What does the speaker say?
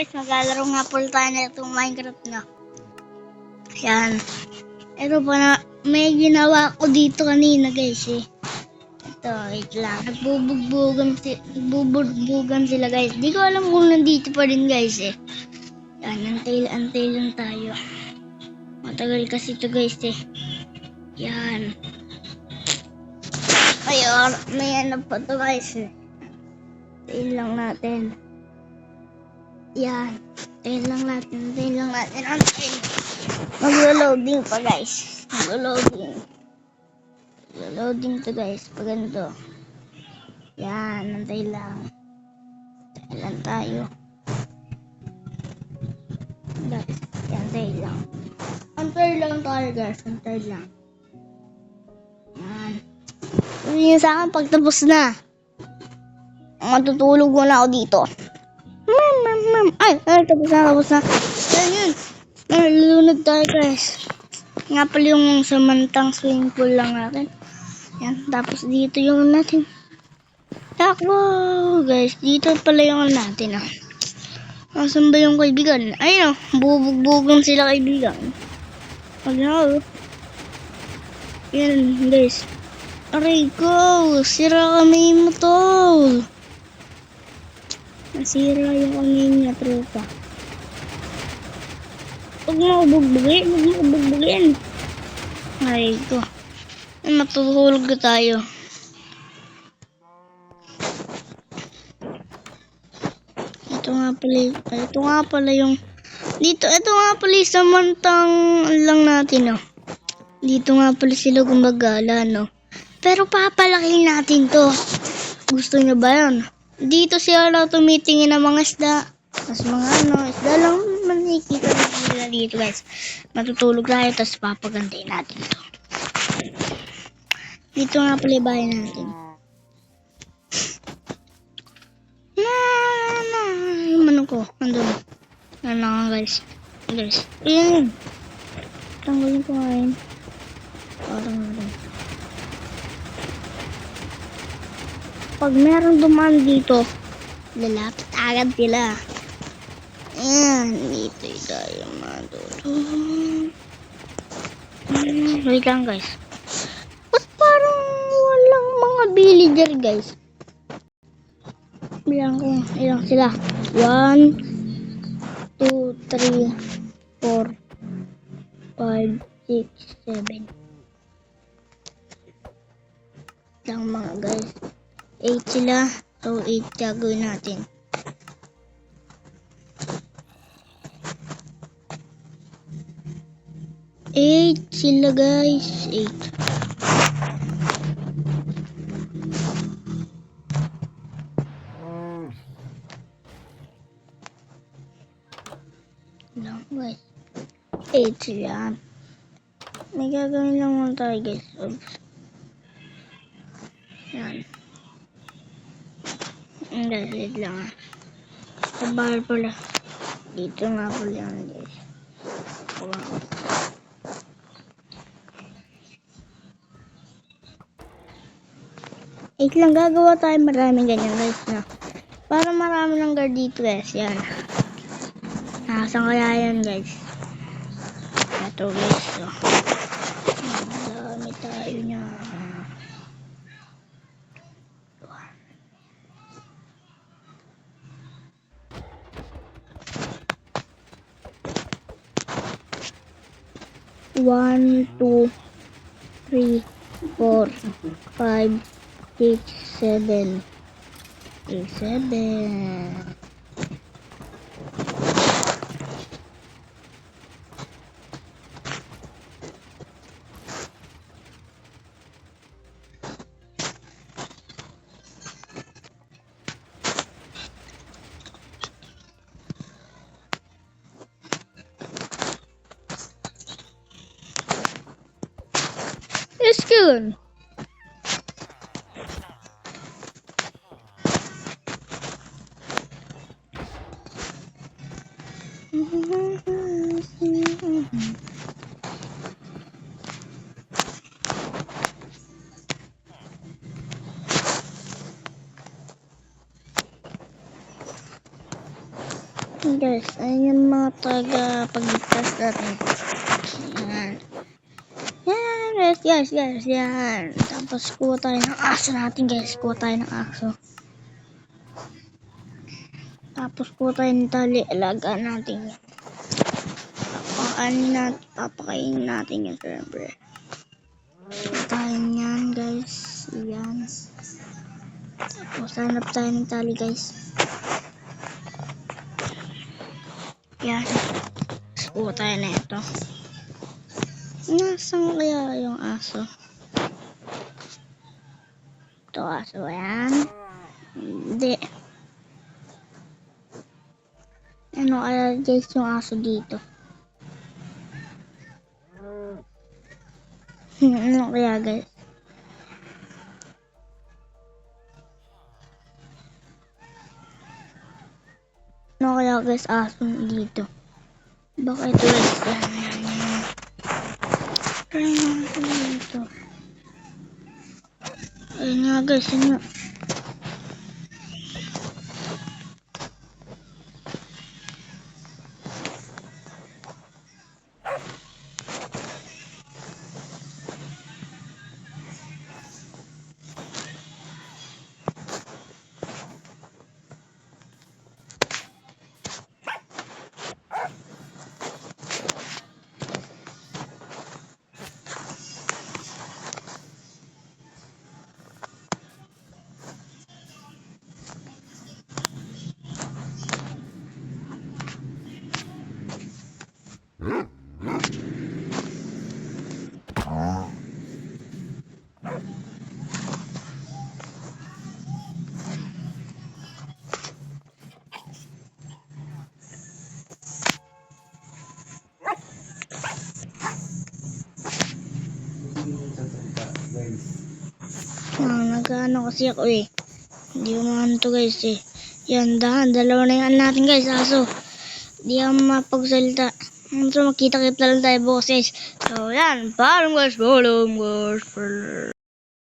guys, maglalaro nga po tayo na itong Minecraft na. Yan. Ito pa na, may ginawa ko dito kanina guys eh. Ito, wait lang. Nagbubugbugan sila guys. Di ko alam kung nandito pa rin guys eh. Yan, antay lang tayo. Matagal kasi ito guys eh. Yan. Ayun, may ano pa ito guys eh. Antayin lang natin. Yan. Antayin lang natin. Maglo-loading pa guys. Maglo-loading to guys. Pag ganito. Yan. Antayin lang. Antayin lang tayo. Guys. Antayin lang. Antayin lang tayo guys. Antayin lang. Yan. Sabihin sa akin pag tapos na. Matutulog muna ako dito. Ay, tapos na. Yan. Nalulunod tayo guys. Nga pala yung samantang swimming pool lang natin. Yan, tapos dito yung natin. Takbo guys, dito pala yung natin ah. Asan ba yung kaibigan? Ayun oh, bubugbugan sila kaibigan. Pag na yan guys. Aray ko, sira kami yung motor. Nasira yung kami niya tropa. Huwag mo bugbugin. Ay ko. Matutulog na tayo. Ito nga pala yung dito, ito nga pala yung samantang lang natin oh. Dito nga pala sila gumagala no. Pero papalakihin natin to. Gusto nyo ba yun? Dito sila lang tumitingin ng mga isda. Tapos mga isda lang manikita nila dito guys. Matutulog tayo tapos papagandahin natin to. Dito nga pala yung bahay natin. Yung manok ko. Andun. Yan lang guys. Ayan. Tanggalin ko ngayon. Parang natin. Pag meron dumaan dito, lalapit agad sila. Ayan, dito tayo matutulog. Wait lang guys. Ba't parang walang mga villager guys? Bilang ko, ilang sila? 1, 2, 3, 4, 5, 6, 7. Lang mga guys. 8 sila. So 8 gagawin natin. Eight sila guys. 8. Lang guys. 8 sila. May gagawin lang muna tayo guys. Oops. Yan. Guys, wait lang ah. Sa bahal pala. Dito nga pala yan guys. Wow. Wait lang, gagawa tayo maraming ganyan guys na. Para marami ng guard dito guys. Yan. Nasaan kaya yan guys? Ito guys. So. Dami tayo niya. One, 2, 3, 4, 5, 6, 7. 7. It's good. Ayan guys, ayan yung mga taga-pagligtas natin. Ayan. Yan guys, yan. Tapos kuha tayo ng aso natin guys, kuha tayo ng aso. Tapos kuha tayo ng tali, alagaan natin yan. Papakainin natin yan syempre. Kuha tayo yan guys, yan. Tapos hanap tayo ng tali guys. Yan. Tapos kuha tayo na ito. Nasaan kaya yung aso? Ito aso yan. Hindi. Ano kaya guys yung aso dito? Ano kaya guys? Ano kaya guys aso dito? Baka ito guys. Yan. Try natin dito. Ayun nga guys, yun nga. Nag-ano kasi ako eh. Hindi ko maano to guys eh. Yan, dalawa na yung natin guys, aso. Hindi ako mapagsalita. So, makita-kita lang tayo boses. So, yan. Paalam guys.